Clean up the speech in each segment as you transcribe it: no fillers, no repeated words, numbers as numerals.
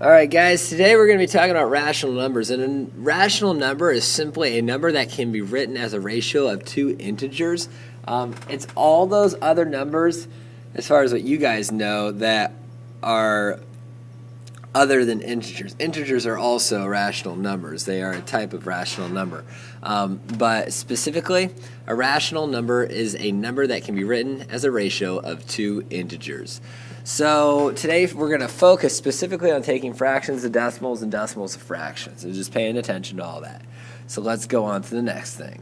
Alright guys, today we're going to be talking about rational numbers, and a rational number is simply a number that can be written as a ratio of two integers. It's all those other numbers, as far as what you guys know, that are other than integers. Integers are also rational numbers. They are a type of rational number. But specifically, a rational number is a number that can be written as a ratio of two integers. So today we're going to focus specifically on taking fractions of decimals and decimals of fractions. So just paying attention to all that. So let's go on to the next thing.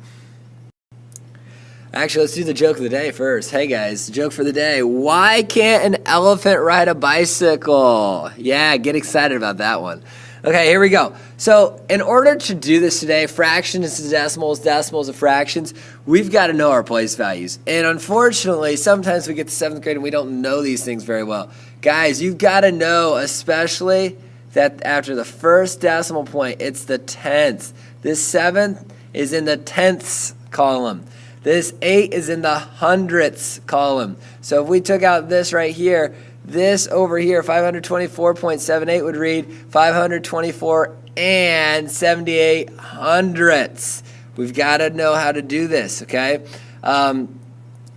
Actually, let's do the joke of the day first. Hey guys, joke for the day. Why can't an elephant ride a bicycle? Yeah, get excited about that one. Okay, here we go. So in order to do this today, fractions to decimals, decimals of fractions, we've got to know our place values. And unfortunately, sometimes we get to 7th grade and we don't know these things very well. Guys, you've got to know, especially that after the first decimal point, it's the tenths. This 7th is in the tenths column. This 8 is in the hundredths column. So if we took out this right here, this over here, 524.78 would read 524 and 78 hundredths. We've got to know how to do this, okay? And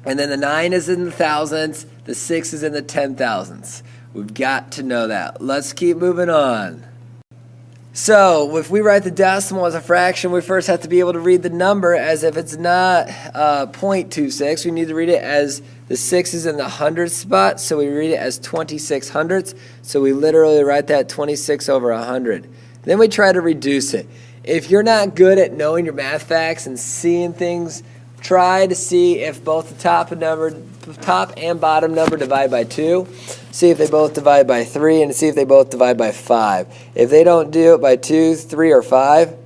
then the 9 is in the thousandths, the 6 is in the 10,000ths. We've got to know that. Let's keep moving on. So if we write the decimal as a fraction, we first have to be able to read the number as if it's not 0.26. We need to read it as the 6 is in the hundredths spot, so we read it as 26 hundredths. So we literally write that 26 over 100. Then we try to reduce it. If you're not good at knowing your math facts and seeing things, try to see if both the top and bottom number divide by 2. See if they both divide by 3, and see if they both divide by 5. If they don't do it by 2, 3, or 5,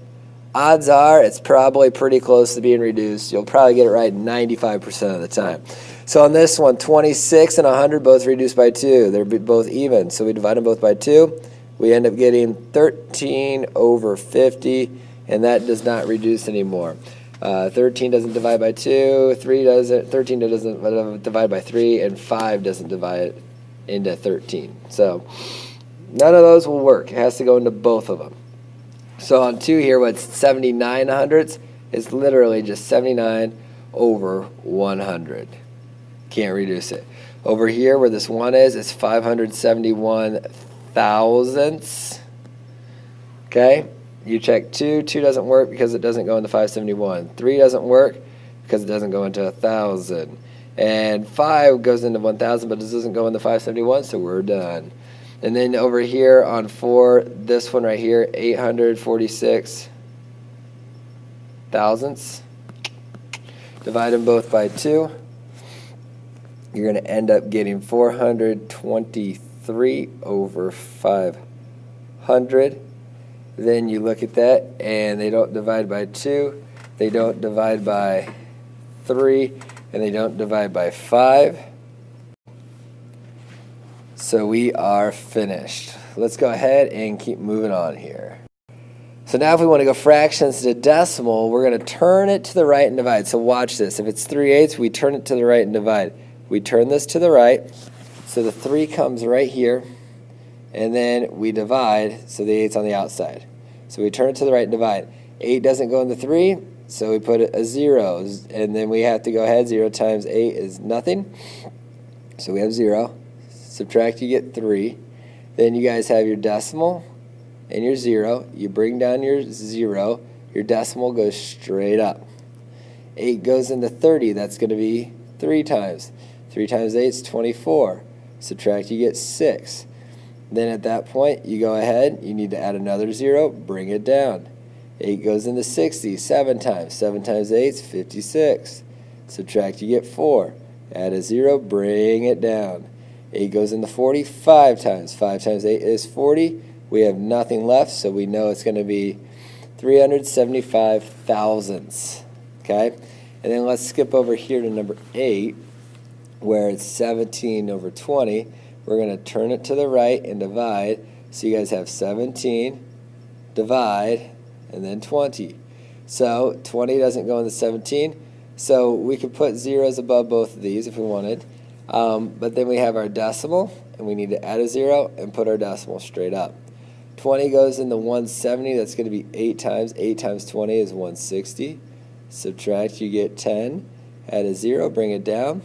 odds are it's probably pretty close to being reduced. You'll probably get it right 95% of the time. So on this one, 26 and 100 both reduced by 2. They're both even, so we divide them both by 2. We end up getting 13 over 50, and that does not reduce anymore. 13 doesn't divide by 2, 13 doesn't divide by 3, and 5 doesn't divide into 13. So none of those will work. It has to go into both of them. So on 2 here, what's 79 hundredths? It's literally just 79 over 100. Can't reduce it. Over here where this 1 is, it's 571 thousandths. Okay? You check 2. 2 doesn't work because it doesn't go into 571. 3 doesn't work because it doesn't go into 1,000. And 5 goes into 1,000, but it doesn't go into 571, so we're done. And then over here on 4, this one right here, 846 thousandths. Divide them both by 2. You're going to end up getting 423 over 500. Then you look at that, and they don't divide by 2, they don't divide by 3, and they don't divide by 5. So we are finished. Let's go ahead and keep moving on here. So now if we want to go fractions to decimal, we're going to turn it to the right and divide. So watch this. If it's 3/8, we turn it to the right and divide. We turn this to the right, so the 3 comes right here, and then we divide, so the 8's on the outside. So we turn it to the right and divide. 8 doesn't go in the 3, so we put a 0, and then we have to go ahead. 0 times 8 is nothing, so we have 0. Subtract, you get 3. Then you guys have your decimal and your 0. You bring down your 0. Your decimal goes straight up. 8 goes into 30. That's going to be 3 times. 3 times 8 is 24. Subtract, you get 6. Then at that point, you go ahead, you need to add another 0, bring it down. 8 goes into 60, 7 times. 7 times 8 is 56. Subtract, you get 4. Add a 0, bring it down. 8 goes into 40, 5 times. 5 times 8 is 40. We have nothing left, so we know it's going to be 375 thousandths. Okay? And then let's skip over here to number 8, where it's 17 over 20. We're going to turn it to the right and divide. So you guys have 17, divide, and then 20. So 20 doesn't go into 17. So we could put zeros above both of these if we wanted. But then we have our decimal, and we need to add a 0 and put our decimal straight up. 20 goes into 170. That's going to be 8 times. 8 times 20 is 160. Subtract, you get 10. Add a 0, bring it down.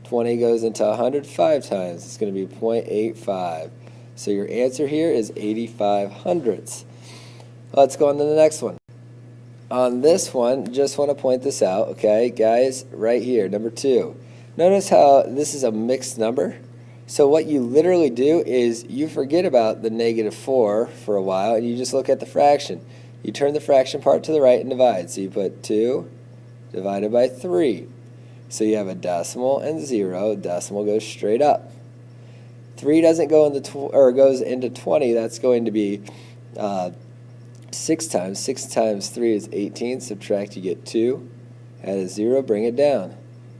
20 goes into 100 5 times. It's going to be 0.85. So your answer here is 85 hundredths. Let's go on to the next one. On this one, just want to point this out, okay, guys, right here, number 2. Notice how this is a mixed number. So what you literally do is you forget about the -4 for a while and you just look at the fraction. You turn the fraction part to the right and divide. So you put 2 divided by 3. So you have a decimal and 0. Decimal goes straight up. 3 doesn't go into goes into 20. That's going to be 6 times. 6 times 3 is 18. Subtract, you get 2. Add a 0, bring it down.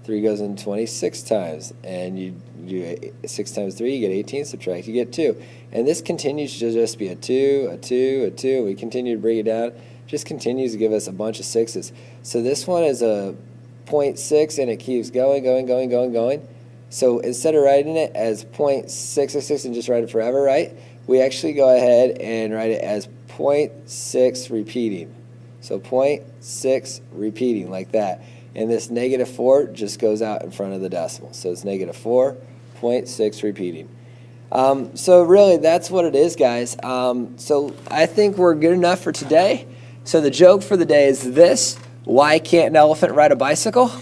3 goes into 26 times, and you do 6 times 3, you get 18, subtract, you get 2. And this continues to just be a 2, a 2, a 2. We continue to bring it down. Just continues to give us a bunch of 6s. So this one is a 0.6, and it keeps going, going, going, going, going. So instead of writing it as 0.666 and just write it forever, right, we actually go ahead and write it as 0.6 repeating. So 0.6 repeating like that. And this -4 just goes out in front of the decimal. So it's -4, 0.6 repeating. So really, that's what it is, guys. So I think we're good enough for today. So the joke for the day is this: why can't an elephant ride a bicycle?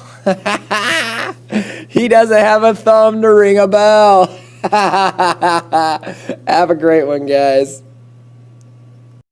He doesn't have a thumb to ring a bell. Have a great one, guys.